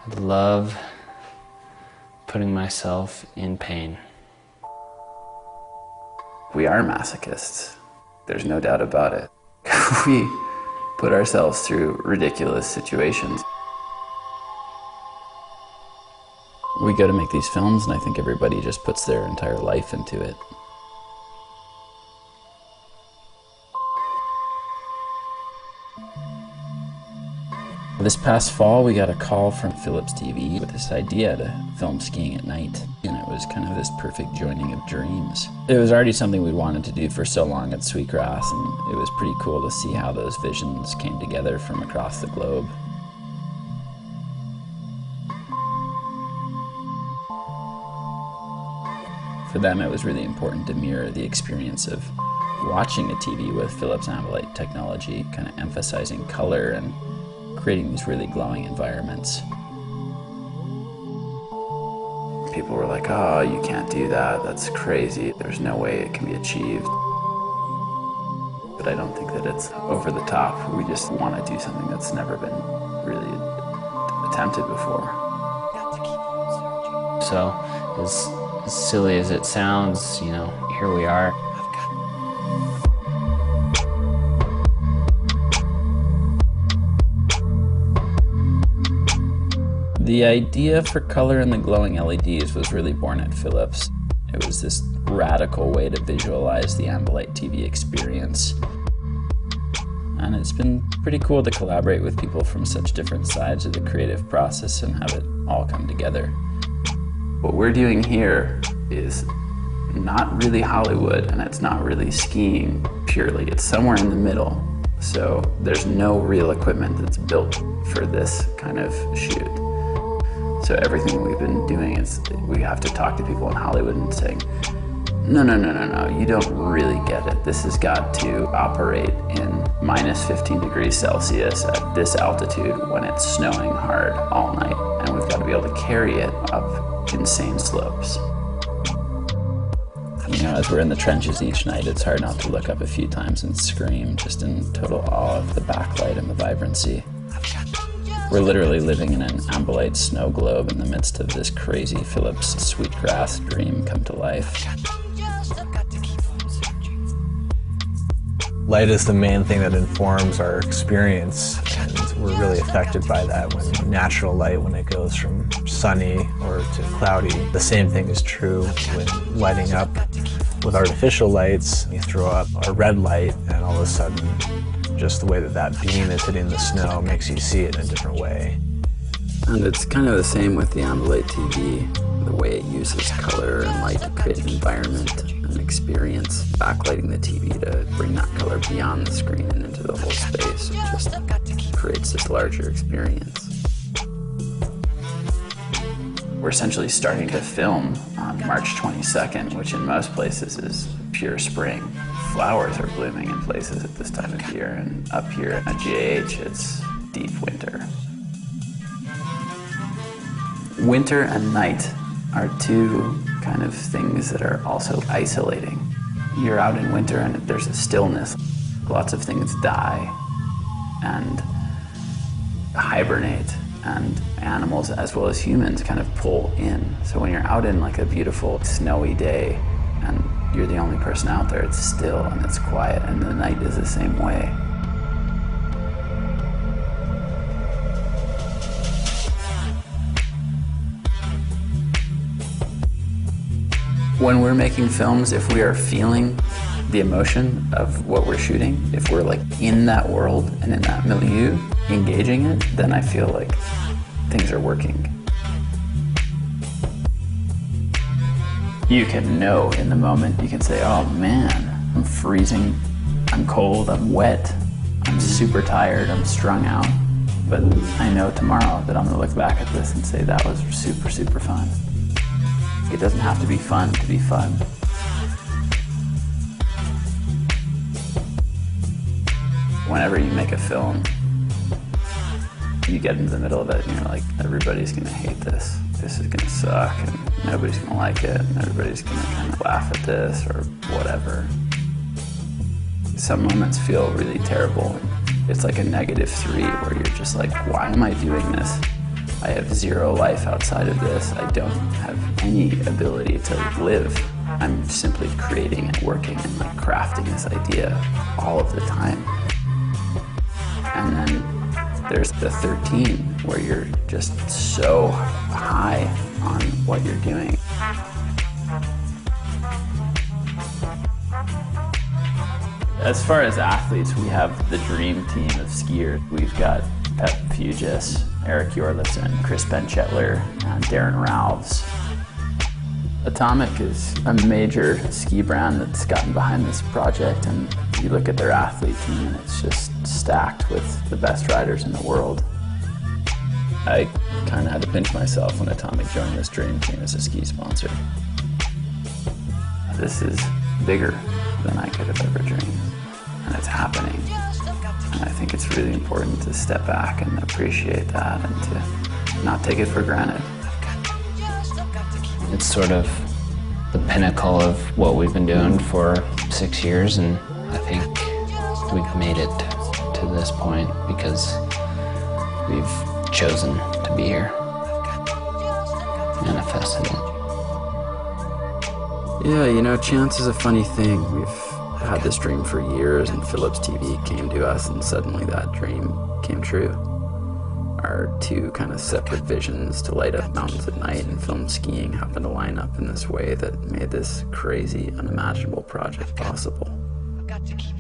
I love putting myself in pain. We are masochists. There's no doubt about it. We put ourselves through ridiculous situations. We go to make these films, and I think everybody just puts their entire life into it. This past fall, we got a call from Philips TV with this idea to film skiing at night, and it was kind of this perfect joining of dreams. It was already something we'd wanted to do for so long at Sweetgrass, and it was pretty cool to see how those visions came together from across the globe. For them, it was really important to mirror the experience of watching a TV with Philips Ambilight technology, kind of emphasizing color and creating these really glowing environments. People were like, oh, you can't do that, that's crazy, there's no way it can be achieved. But I don't think that it's over the top. We just want to do something that's never been really attempted before. So, as silly as it sounds, you know, here we are. The idea for color in the glowing LEDs was really born at Philips. It was this radical way to visualize the Ambilight TV experience. And it's been pretty cool to collaborate with people from such different sides of the creative process and have it all come together. What we're doing here is not really Hollywood, and it's not really skiing purely. It's somewhere in the middle. So there's no real equipment that's built for this kind of shoot. So everything we've been doing is we have to talk to people in Hollywood and saying, no, you don't really get it. This has got to operate in minus 15 degrees Celsius at this altitude when it's snowing hard all night. And we've got to be able to carry it up insane slopes. You know, as we're in the trenches each night, it's hard not to look up a few times and scream, just in total awe of the backlight and the vibrancy. We're literally living in an Ambilight snow globe in the midst of this crazy Philips Sweetgrass dream come to life. Light is the main thing that informs our experience, and we're really affected by that. When natural light, when it goes from sunny or to cloudy, the same thing is true when lighting up with artificial lights. You throw up a red light, and all of a sudden, just the way that that beam is hitting the snow makes you see it in a different way. And it's kind of the same with the Ambilight TV, the way it uses color and light to create an environment, an experience, backlighting the TV to bring that color beyond the screen and into the whole space. It just creates this larger experience. We're essentially starting to film on March 22nd, which in most places is pure spring. Flowers are blooming in places at this time of year, and up here at GAH it's deep winter. Winter and night are two kind of things that are also isolating. You're out in winter and there's a stillness. Lots of things die and hibernate, and animals as well as humans kind of pull in. So when you're out in like a beautiful snowy day and you're the only person out there, it's still and it's quiet, and the night is the same way. When we're making films, if we are feeling the emotion of what we're shooting, if we're like in that world and in that milieu, engaging it, then I feel like things are working. You can know in the moment, you can say, oh man, I'm freezing I'm cold, I'm wet, I'm super tired, I'm strung out. But I know tomorrow that I'm gonna look back at this and say that was super, super fun. It doesn't have to be fun to be fun. Whenever you make a film, you get into the middle of it and you're like, everybody's gonna hate this. This is gonna suck and nobody's gonna like it and everybody's gonna kind of laugh at this or whatever. Some moments feel really terrible. It's like a -3 where you're just like, why am I doing this? I have zero life outside of this. I don't have any ability to live. I'm simply creating and working and like crafting this idea all of the time. And then there's the 13 where you're just so high on what you're doing. As far as athletes, we have the dream team of skiers. We've got Pep Fugis, Eric Jorlison, Chris Benchetler, and Darren Ralphs. Atomic is a major ski brand that's gotten behind this project, and you look at their athlete team and it's just stacked with the best riders in the world. I kind of had to pinch myself when Atomic joined this dream team as a ski sponsor. This is bigger than I could have ever dreamed, and it's happening. And I think it's really important to step back and appreciate that and to not take it for granted. It's sort of the pinnacle of what we've been doing for 6 years, and I think we've made it to this point because we've chosen to be here, manifested it. Yeah, you know, chance is a funny thing. We've had this dream for years, and Philips TV came to us, and suddenly that dream came true. Our two kind of separate visions to light up mountains at night and film skiing happened to line up in this way that made this crazy, unimaginable project possible. Got to keep